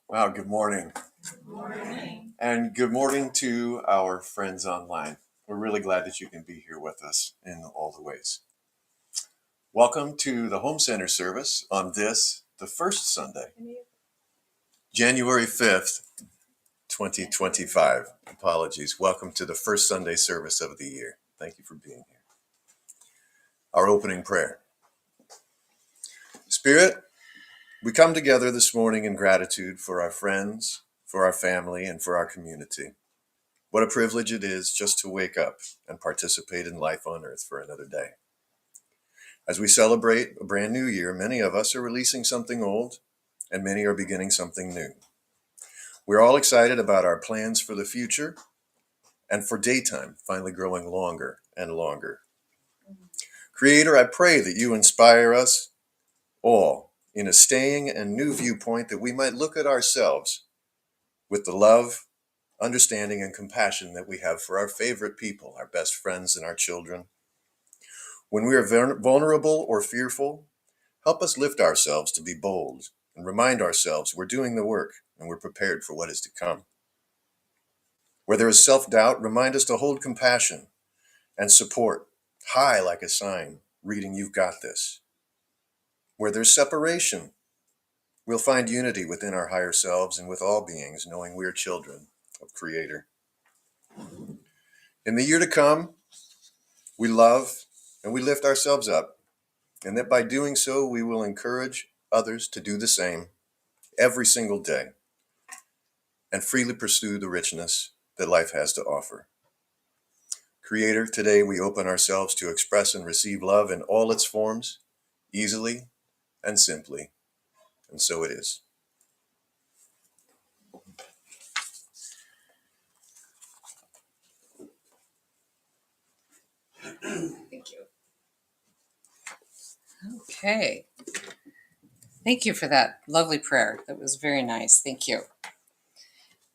Wow, good morning. Good morning. And good morning to our friends online. We're really glad that you can be here with us in all the ways. Welcome to the Home Center service on the first Sunday, January 5th, 2025. Apologies. Welcome to the first Sunday service of the year. Thank you for being here. Our opening prayer. Spirit, we come together this morning in gratitude for our friends, for our family, and for our community. What a privilege it is just to wake up and participate in life on earth for another day. As we celebrate a brand new year, many of us are releasing something old and many are beginning something new. We're all excited about our plans for the future and for daytime finally growing longer and longer. Creator, I pray that you inspire us all in a staying and new viewpoint that we might look at ourselves with the love, understanding, and compassion that we have for our favorite people, our best friends, and our children. When we are vulnerable or fearful, help us lift ourselves to be bold and remind ourselves we're doing the work and we're prepared for what is to come. Where there is self-doubt, remind us to hold compassion and support high like a sign, reading "You've got this." Where there's separation, we'll find unity within our higher selves and with all beings, knowing we are children of Creator. In the year to come, we love and we lift ourselves up, and that by doing so, we will encourage others to do the same every single day and freely pursue the richness that life has to offer. Creator, today we open ourselves to express and receive love in all its forms, easily and simply, and so it is. Thank you. Okay. Thank you for that lovely prayer. That was very nice. Thank you.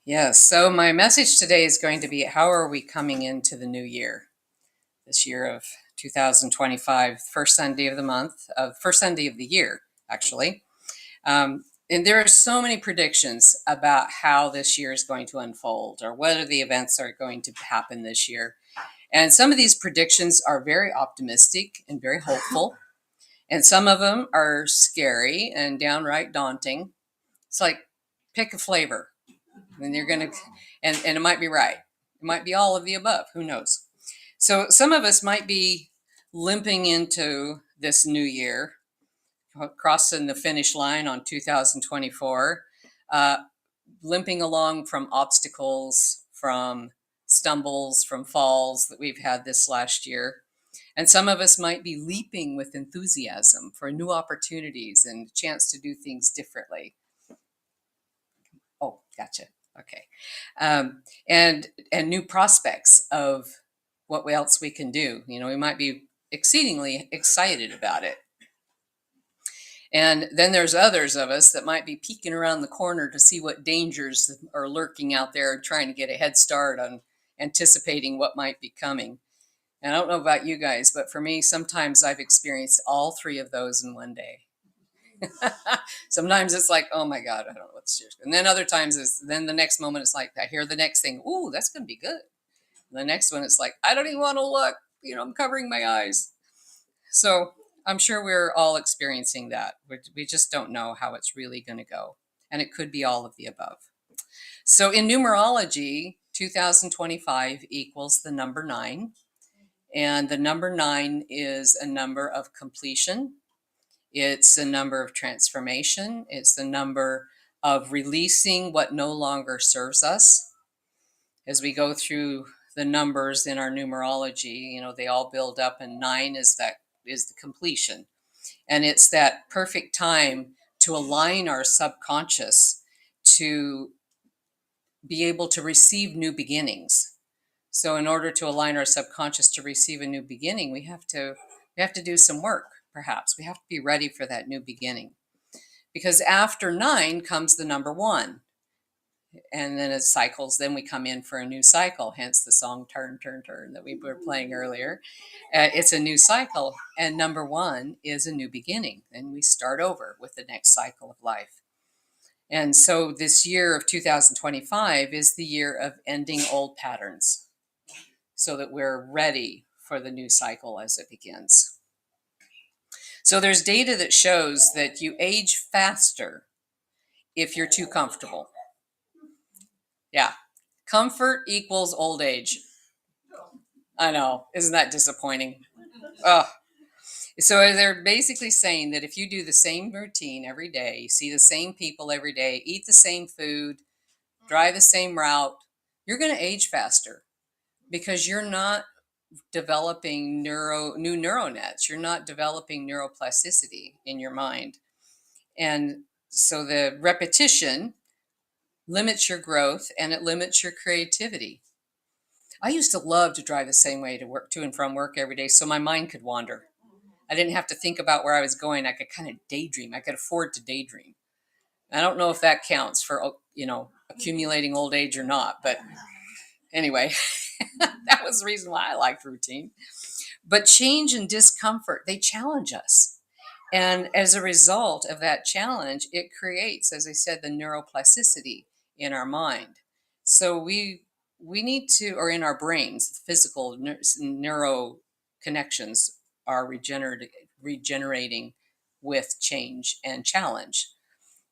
Yes. So my message today is going to be, how are we coming into the new year? This year of 2025, first Sunday of the month, first Sunday of the year, actually. And there are so many predictions about how this year is going to unfold or whether the events are going to happen this year. And some of these predictions are very optimistic and very hopeful. And some of them are scary and downright daunting. It's like, pick a flavor. And you're going to, and it might be right. It might be all of the above. Who knows? So some of us might be limping into this new year, crossing the finish line on 2024, limping along from obstacles, from stumbles, from falls that we've had this last year. And some of us might be leaping with enthusiasm for new opportunities and a chance to do things differently. Oh, gotcha. Okay. And new prospects of what else we can do. You know, we might be exceedingly excited about it. And then there's others of us that might be peeking around the corner to see what dangers are lurking out there, trying to get a head start on anticipating what might be coming. And I don't know about you guys, but for me, sometimes I've experienced all three of those in one day. Sometimes it's like, oh my God, I don't know what's serious. And then other times then the next moment it's like, I hear the next thing, ooh, that's going to be good. And the next one it's like, I don't even want to look, I'm covering my eyes. So I'm sure we're all experiencing that. We just don't know how it's really going to go. And it could be all of the above. So in numerology, 2025 equals the number 9. And the number 9 is a number of completion. It's a number of transformation. It's the number of releasing what no longer serves us. As we go through the numbers in our numerology, they all build up, and 9 is the completion. And it's that perfect time to align our subconscious to be able to receive new beginnings. So in order to align our subconscious to receive a new beginning, we have to do some work, perhaps. We have to be ready for that new beginning. Because after 9 comes the number 1. And then it cycles, then we come in for a new cycle, hence the song Turn, Turn, Turn that we were playing earlier. It's a new cycle, and number 1 is a new beginning. And we start over with the next cycle of life. And so this year of 2025 is the year of ending old patterns so that we're ready for the new cycle as it begins. So there's data that shows that you age faster if you're too comfortable. Yeah. Comfort equals old age. I know. Isn't that disappointing? Oh. So they're basically saying that if you do the same routine every day, see the same people every day, eat the same food, drive the same route, you're going to age faster because you're not developing new neural nets. You're not developing neuroplasticity in your mind. And so the repetition limits your growth and it limits your creativity. I used to love to drive the same way to work, to and from work every day, so my mind could wander. I didn't have to think about where I was going. I could kind of daydream. I could afford to daydream. I don't know if that counts for, accumulating old age or not, but anyway, that was the reason why I liked routine. But change and discomfort, they challenge us. And as a result of that challenge, it creates, as I said, the neuroplasticity in our mind. So we need to, or in our brains, physical neuro connections are regenerating with change and challenge.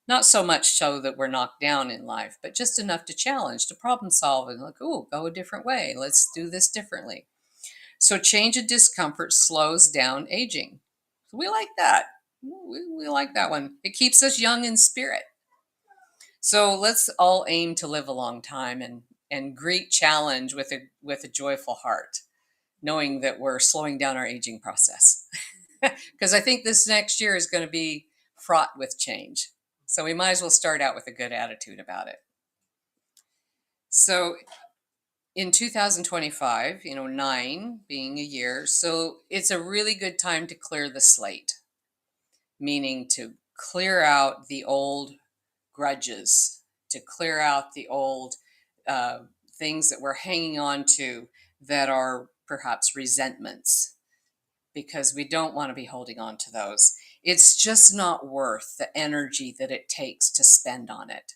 Not so much so that we're knocked down in life, but just enough to challenge, to problem solve, and like, oh, go a different way. Let's do this differently. So change and discomfort slows down aging. So we like that. We like that one. It keeps us young in spirit. So let's all aim to live a long time and greet challenge with a joyful heart, knowing that we're slowing down our aging process. Because I think this next year is going to be fraught with change. So we might as well start out with a good attitude about it. So in 2025, 9 being a year, so it's a really good time to clear the slate, meaning to clear out the old grudges, to clear out the old things that we're hanging on to that are perhaps resentments, because we don't want to be holding on to those. It's just not worth the energy that it takes to spend on it.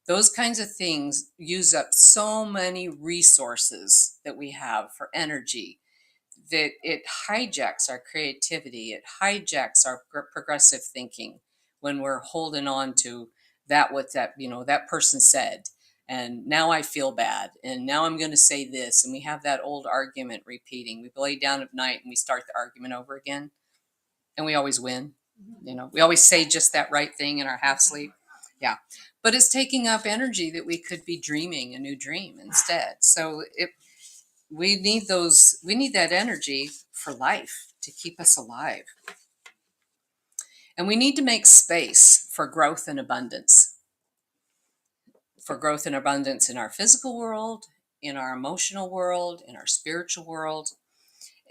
Those kinds of things use up so many resources that we have for energy that it hijacks our creativity. It hijacks our progressive thinking when we're holding on to that person said, and now I feel bad, and now I'm going to say this, and we have that old argument repeating. We lay down at night and we start the argument over again, and we always win. We always say just that right thing in our half sleep. Yeah. But it's taking up energy that we could be dreaming a new dream instead. So we need that energy for life to keep us alive. And we need to make space for growth and abundance. For growth and abundance in our physical world, in our emotional world, in our spiritual world,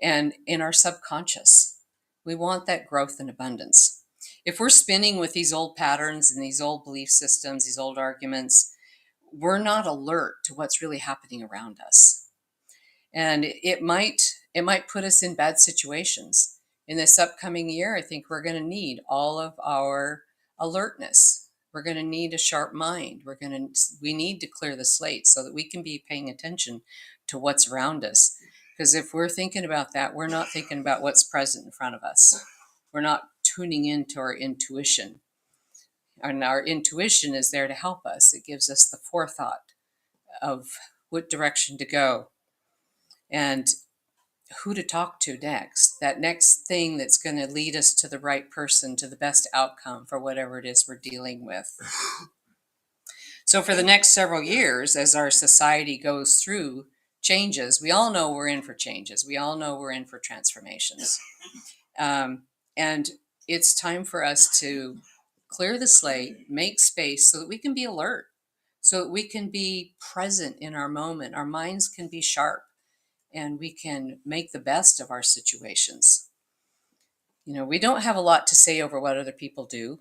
and in our subconscious. We want that growth and abundance. If we're spinning with these old patterns and these old belief systems, these old arguments, we're not alert to what's really happening around us. And it might put us in bad situations. In this upcoming year, I think we're going to need all of our alertness. We're going to need a sharp mind. We need to clear the slate so that we can be paying attention to what's around us. Because if we're thinking about that, we're not thinking about what's present in front of us. We're not tuning into our intuition. And our intuition is there to help us. It gives us the forethought of what direction to go and who to talk to next. That next thing that's going to lead us to the right person, to the best outcome for whatever it is we're dealing with. So for the next several years, as our society goes through changes, we all know we're in for changes. We all know we're in for transformations. And it's time for us to clear the slate, make space so that we can be alert, so that we can be present in our moment. Our minds can be sharp and we can make the best of our situations. We don't have a lot to say over what other people do.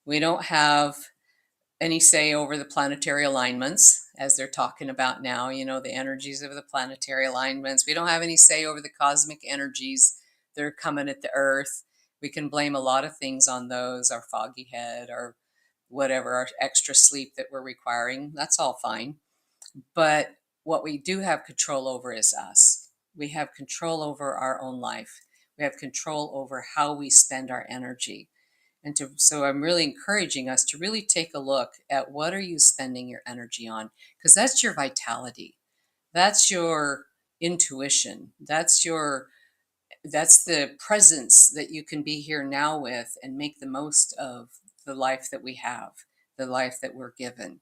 We don't have any say over the planetary alignments, as they're talking about now, the energies of the planetary alignments. We don't have any say over the cosmic energies that are coming at the earth. We can blame a lot of things on those, our foggy head, our whatever our extra sleep that we're requiring. That's all fine. But what we do have control over is us. We have control over our own life. We have control over how we spend our energy. So I'm really encouraging us to really take a look at what are you spending your energy on? Because that's your vitality. That's your intuition. That's the presence that you can be here now with and make the most of the life that we have, the life that we're given.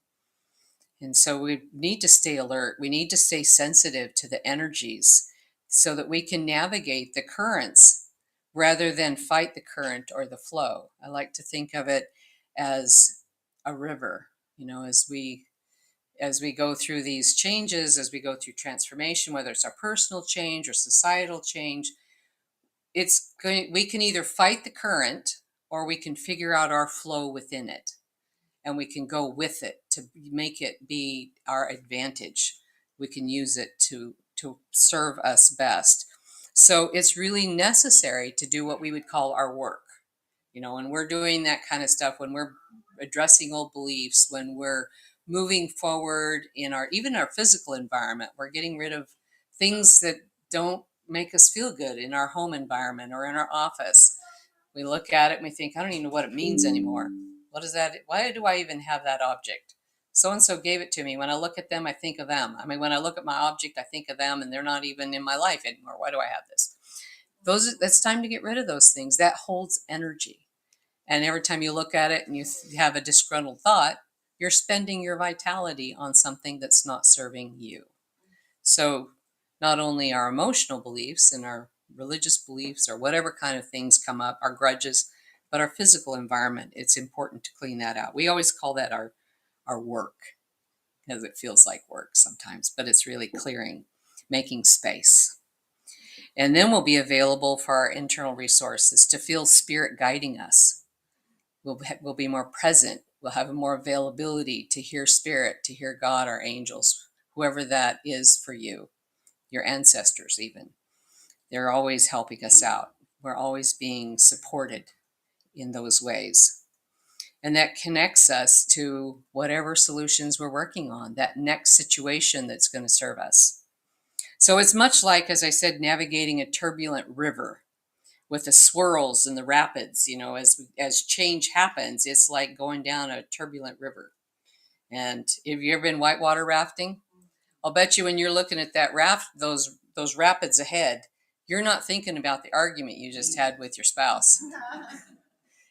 And so we need to stay alert. We need to stay sensitive to the energies so that we can navigate the currents rather than fight the current or the flow. I like to think of it as a river, as we go through these changes, as we go through transformation, whether it's our personal change or societal change, we can either fight the current or we can figure out our flow within it, and we can go with it to make it be our advantage. We can use it to serve us best. So it's really necessary to do what we would call our work. When we're doing that kind of stuff, when we're addressing old beliefs, when we're moving forward in even our physical environment, we're getting rid of things that don't make us feel good in our home environment or in our office. We look at it and we think, I don't even know what it means anymore. What is that? Why do I even have that object? So-and-so gave it to me. When I look at them, I think of them. When I look at my object, I think of them, and they're not even in my life anymore. Why do I have this? That's time to get rid of those things. That holds energy. And every time you look at it and you have a disgruntled thought, you're spending your vitality on something that's not serving you. So not only our emotional beliefs and our religious beliefs or whatever kind of things come up, our grudges, but our physical environment, it's important to clean that out. We always call that our work, because it feels like work sometimes, but it's really clearing, making space. And then we'll be available for our internal resources to feel spirit guiding us. We'll be more present. We'll have more availability to hear spirit, to hear God, our angels, whoever that is for you, your ancestors even. They're always helping us out. We're always being supported in those ways. And that connects us to whatever solutions we're working on, that next situation that's going to serve us. So it's much like, as I said, navigating a turbulent river with the swirls and the rapids. As change happens, it's like going down a turbulent river. And have you ever been whitewater rafting? I'll bet you when you're looking at that raft, those rapids ahead, you're not thinking about the argument you just had with your spouse.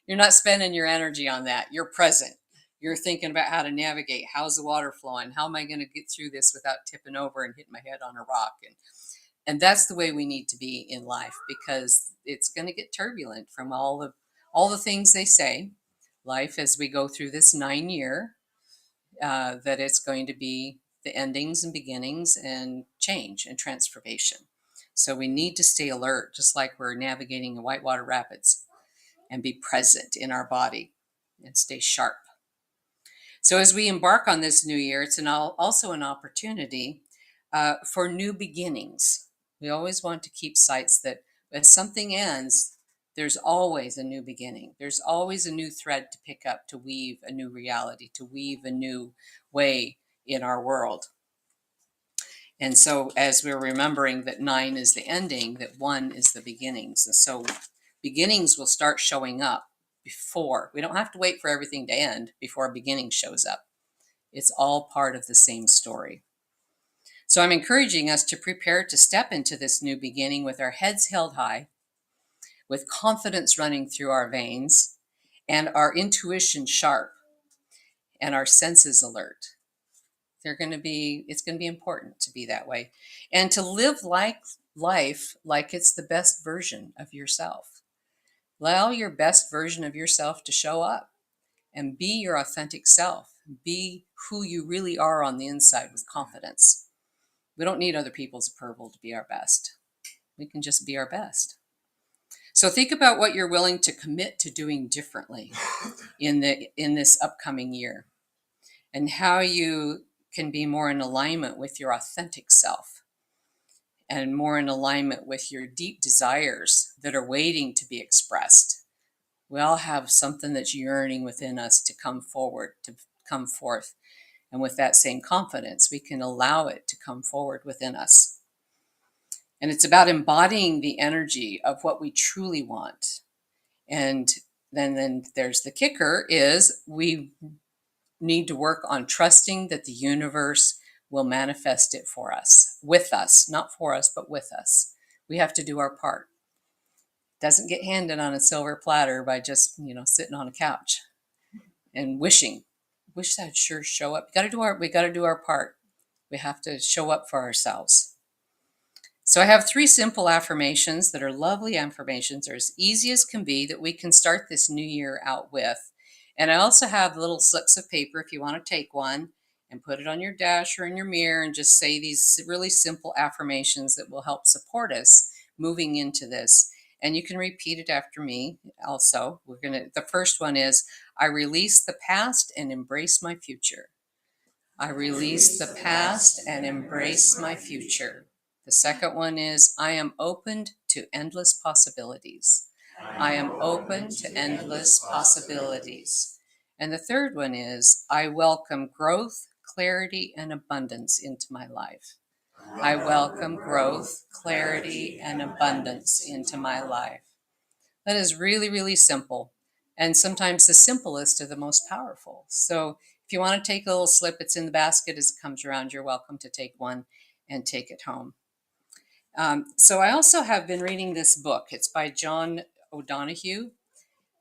You're not spending your energy on that. You're present. You're thinking about how to navigate. How's the water flowing? How am I going to get through this without tipping over and hitting my head on a rock? And that's the way we need to be in life, because it's going to get turbulent from all the things they say. Life, as we go through this 9-year, that it's going to be the endings and beginnings and change and transformation. So we need to stay alert, just like we're navigating the whitewater rapids, and be present in our body and stay sharp. So as we embark on this new year, it's also an opportunity for new beginnings. We always want to keep sights that as something ends, there's always a new beginning. There's always a new thread to pick up, to weave a new reality, to weave a new way in our world. And so as we're remembering that 9 is the ending, that 1 is the beginnings. And so beginnings will start showing up before. We don't have to wait for everything to end before a beginning shows up. It's all part of the same story. So I'm encouraging us to prepare to step into this new beginning with our heads held high, with confidence running through our veins, and our intuition sharp, and our senses alert. It's going to be important to be that way, and to live life like it's the best version of yourself. Allow your best version of yourself to show up, and be your authentic self. Be who you really are on the inside with confidence. We don't need other people's approval to be our best. We can just be our best. So think about what you're willing to commit to doing differently in this upcoming year, and how you can be more in alignment with your authentic self, and more in alignment with your deep desires that are waiting to be expressed. We all have something that's yearning within us to come forward, to come forth. And with that same confidence, we can allow it to come forward within us. And it's about embodying the energy of what we truly want. And then there's the kicker is we need to work on trusting that the universe will manifest it for us, with us, not for us, but with us. We have to do our part. It doesn't get handed on a silver platter by just, sitting on a couch and wish that would sure show up. We got to do our part. We have to show up for ourselves. So I have 3 simple affirmations that are lovely affirmations. They're as easy as can be that we can start this new year out with. And I also have little slips of paper if you want to take one and put it on your dash or in your mirror and just say these really simple affirmations that will help support us moving into this. And you can repeat it after me also. The first one is, I release the past and embrace my future. I release the past and embrace my future. The second one is, I am open to endless possibilities. I am open to endless possibilities. And the third one is, I welcome growth, clarity, and abundance into my life. I welcome growth, clarity, and abundance into my life. That is really, really simple. And sometimes the simplest are the most powerful. So if you want to take a little slip, it's in the basket as it comes around. You're welcome to take one and take it home. So I also have been reading this book. It's by John O'Donohue.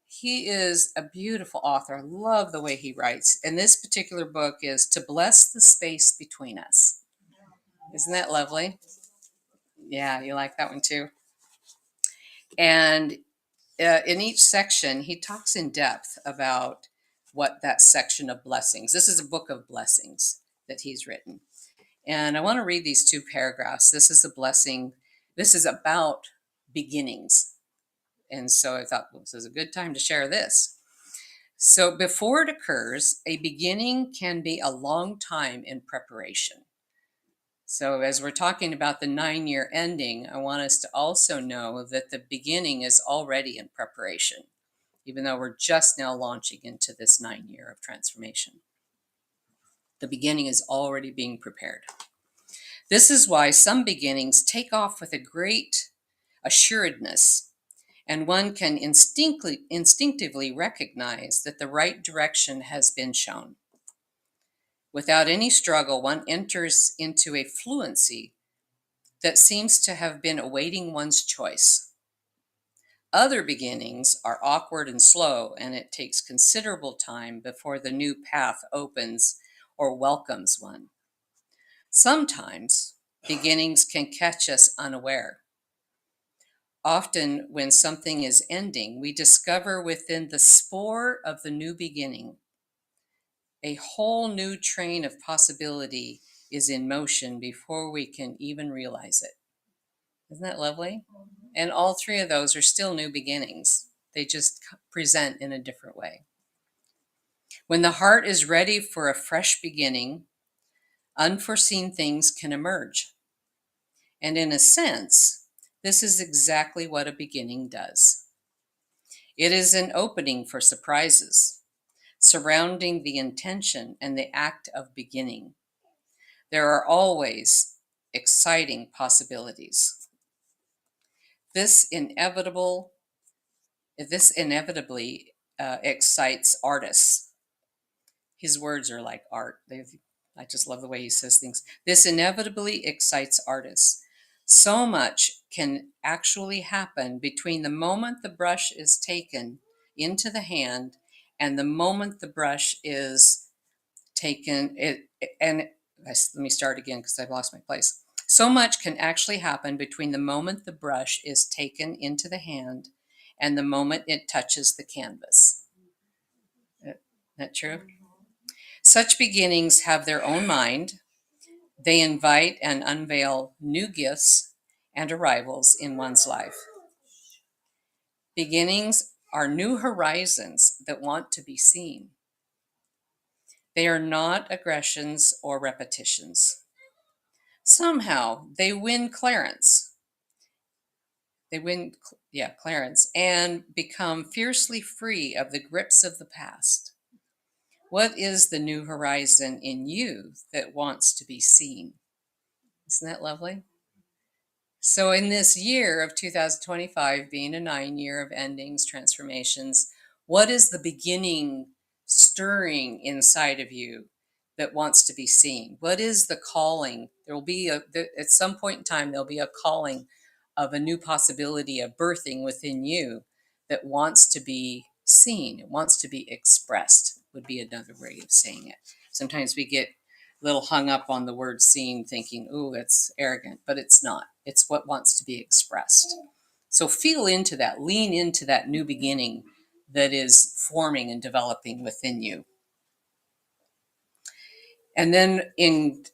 He is a beautiful author. I love the way he writes. And this particular book is To Bless the Space Between Us. Isn't that lovely? Yeah, you like that one too? And in each section, he talks in depth about what that section of blessings. This is a book of blessings that he's written. And I want to read these 2 paragraphs. This is a blessing. This is about beginnings. And so I thought, well, this is a good time to share this. So before it occurs, a beginning can be a long time in preparation. So as we're talking about the 9-year ending, I want us to also know that the beginning is already in preparation, even though we're just now launching into this 9-year of transformation. The beginning is already being prepared. This is why some beginnings take off with a great assuredness, and one can instinctively recognize that the right direction has been shown. Without any struggle, one enters into a fluency that seems to have been awaiting one's choice. Other beginnings are awkward and slow, and it takes considerable time before the new path opens or welcomes one. Sometimes beginnings can catch us unaware. Often, when something is ending, we discover within the spore of the new beginning a whole new train of possibility is in motion before we can even realize it. Isn't that lovely? And all 3 of those are still new beginnings. They just present in a different way. When the heart is ready for a fresh beginning, unforeseen things can emerge. And in a sense, this is exactly what a beginning does. It is an opening for surprises surrounding the intention and the act of beginning. There are always exciting possibilities. This inevitably excites artists. His words are like art. I just love the way he says things. This inevitably excites artists. So much can actually happen between the moment the brush is taken into the hand and the moment the brush is taken. Let me start again because I've lost my place. So much can actually happen between the moment the brush is taken into the hand and the moment it touches the canvas. Isn't that true? Such beginnings have their own mind. They invite and unveil new gifts and arrivals in one's life. Beginnings are new horizons that want to be seen. They are not aggressions or repetitions. Somehow they win clearance. They win, yeah, Clarence, and become fiercely free of the grips of the past. What is the new horizon in you that wants to be seen? Isn't that lovely? So, in this year of 2025, being a 9 year of endings, transformations, what is the beginning stirring inside of you that wants to be seen? What is the calling? There will be at some point in time, there'll be a calling of a new possibility of birthing within you that wants to be seen. It wants to be expressed, would be another way of saying it. Sometimes we get little hung up on the word seen, thinking, "Oh, it's arrogant," but it's not. It's what wants to be expressed. So feel into that, lean into that new beginning that is forming and developing within you. And then in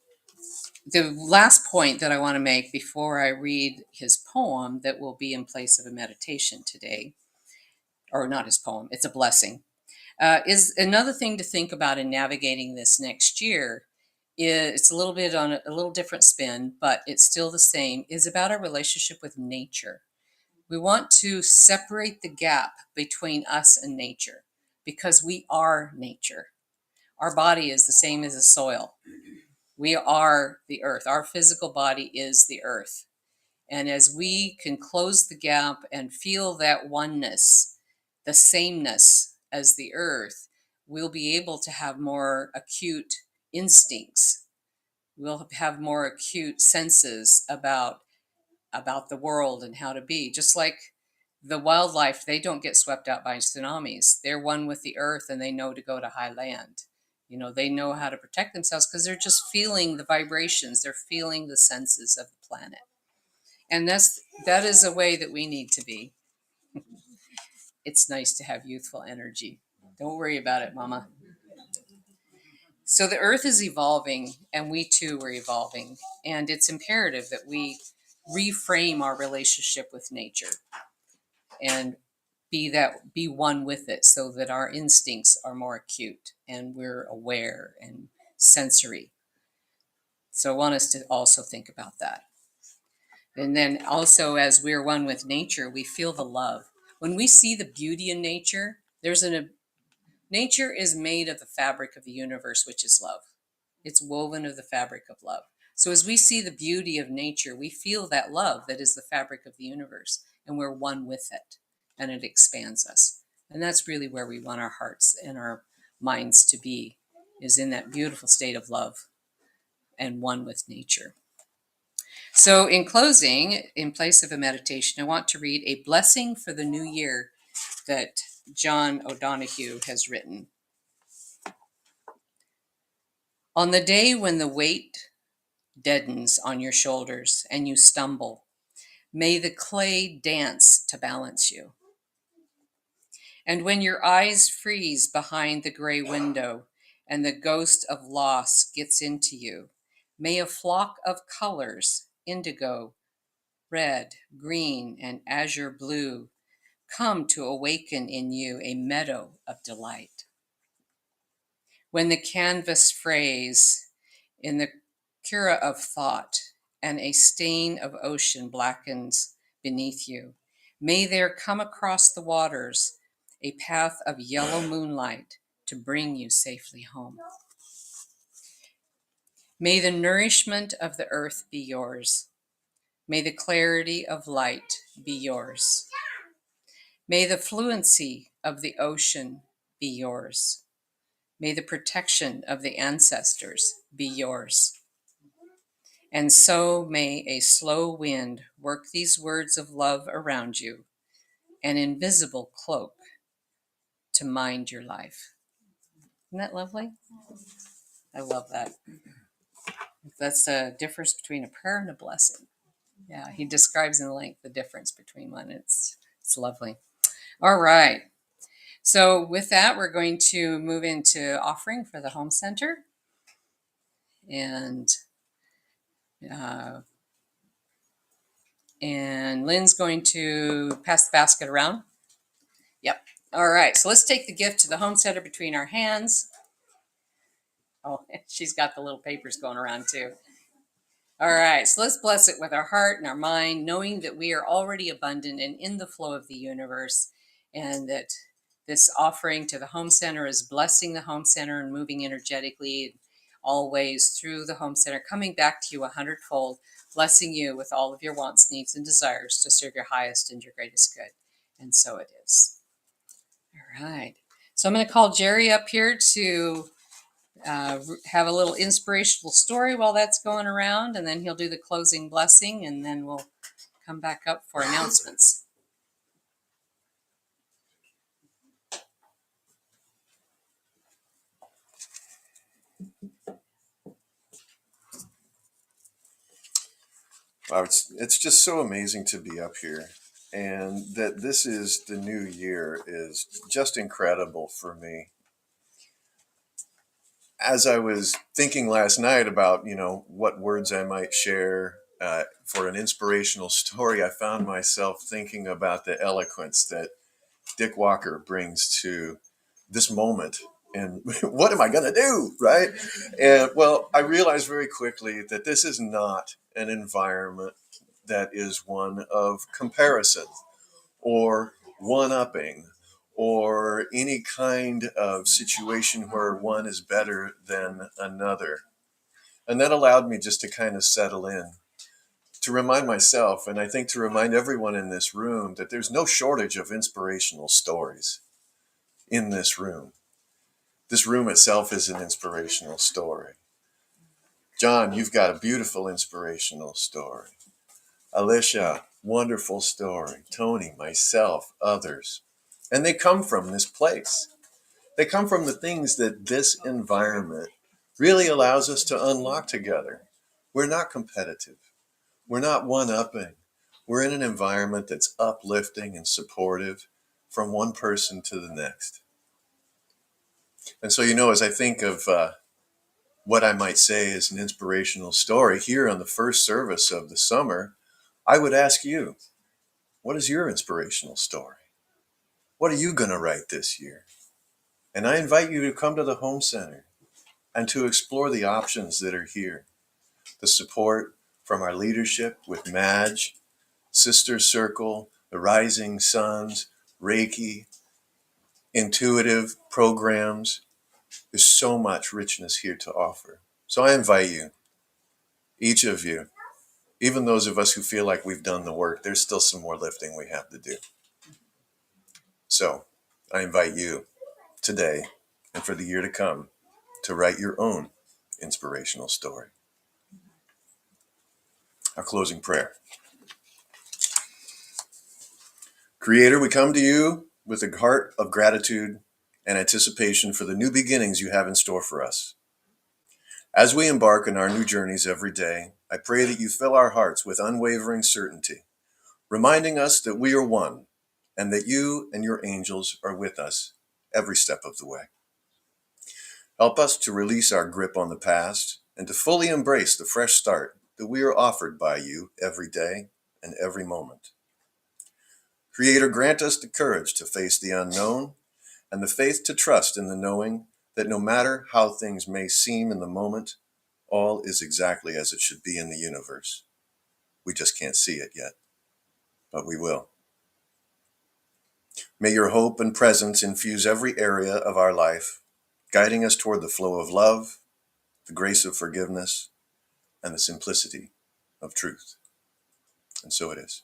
the last point that I want to make before I read his poem that will be in place of a meditation today, or not his poem, it's a blessing, is another thing to think about in navigating this next year. It's a little bit on a little different spin, but it's still the same, is about our relationship with nature. We want to separate the gap between us and nature because we are nature. Our body is the same as the soil. We are the earth. Our physical body is the earth. And as we can close the gap and feel that oneness, the sameness as the earth, we'll be able to have more acute instincts. We'll have more acute senses about the world and how to be. Just like the wildlife, they don't get swept out by tsunamis. They're one with the earth and they know to go to high land. You know, they know how to protect themselves because they're just feeling the vibrations, they're feeling the senses of the planet. And that is a way that we need to be. It's nice to have youthful energy. Don't worry about it, mama. So the earth is evolving and we too are evolving. And it's imperative that we reframe our relationship with nature and be one with it so that our instincts are more acute and we're aware and sensory. So I want us to also think about that. And then also, as we're one with nature, we feel the love. When we see the beauty in nature, nature is made of the fabric of the universe, which is love. It's woven of the fabric of love. So as we see the beauty of nature, we feel that love that is the fabric of the universe, and we're one with it, and it expands us. And that's really where we want our hearts and our minds to be, is in that beautiful state of love and one with nature. So in closing, in place of a meditation, I want to read a blessing for the new year that John O'Donohue has written. On the day when the weight deadens on your shoulders and you stumble, may the clay dance to balance you. And when your eyes freeze behind the gray window and the ghost of loss gets into you, may a flock of colors, indigo, red, green, and azure blue, come to awaken in you a meadow of delight. When the canvas frays in the cura of thought and a stain of ocean blackens beneath you, may there come across the waters a path of yellow moonlight to bring you safely home. May the nourishment of the earth be yours. May the clarity of light be yours. May the fluency of the ocean be yours. May the protection of the ancestors be yours. And so may a slow wind work these words of love around you, an invisible cloak to mind your life. Isn't that lovely? I love that. That's the difference between a prayer and a blessing. Yeah, he describes in length the difference between one. It's lovely. All right. So with that, we're going to move into offering for the home center. And Lynn's going to pass the basket around. Yep. All right. So let's take the gift to the home center between our hands. Oh, she's got the little papers going around too. All right, so let's bless it with our heart and our mind, knowing that we are already abundant and in the flow of the universe, and that this offering to the home center is blessing the home center and moving energetically always through the home center, coming back to you 100-fold, blessing you with all of your wants, needs, and desires to serve your highest and your greatest good. And so it is. All right. So I'm going to call Jerry up here to have a little inspirational story while that's going around, and then he'll do the closing blessing, and then we'll come back up for announcements. Wow, it's just so amazing to be up here, and that this is the new year is just incredible for me. As I was thinking last night about what words I might share for an inspirational story, I found myself thinking about the eloquence that Dick Walker brings to this moment. And what am I going to do? Right. And well, I realized very quickly that this is not an environment that is one of comparison or one upping or any kind of situation where one is better than another. And that allowed me just to kind of settle in, to remind myself, and I think to remind everyone in this room, that there's no shortage of inspirational stories in this room. This room itself is an inspirational story. John, you've got a beautiful inspirational story. Alicia, wonderful story. Tony, myself, others. And they come from this place. They come from the things that this environment really allows us to unlock together. We're not competitive. We're not one-upping. We're in an environment that's uplifting and supportive from one person to the next. And so, as I think of what I might say is an inspirational story here on the first service of the summer, I would ask you, what is your inspirational story? What are you going to write this year? And I invite you to come to the Home Center and to explore the options that are here. The support from our leadership with Madge, Sister Circle, the Rising Suns, Reiki, intuitive programs. There's so much richness here to offer. So I invite you, each of you, even those of us who feel like we've done the work, there's still some more lifting we have to do. So I invite you today and for the year to come to write your own inspirational story. Our closing prayer. Creator, we come to you with a heart of gratitude and anticipation for the new beginnings you have in store for us. As we embark on our new journeys every day, I pray that you fill our hearts with unwavering certainty, reminding us that we are one and that you and your angels are with us every step of the way. Help us to release our grip on the past and to fully embrace the fresh start that we are offered by you every day and every moment. Creator, grant us the courage to face the unknown and the faith to trust in the knowing that no matter how things may seem in the moment, all is exactly as it should be in the universe. We just can't see it yet, but we will. May your hope and presence infuse every area of our life, guiding us toward the flow of love, the grace of forgiveness, and the simplicity of truth. And so it is.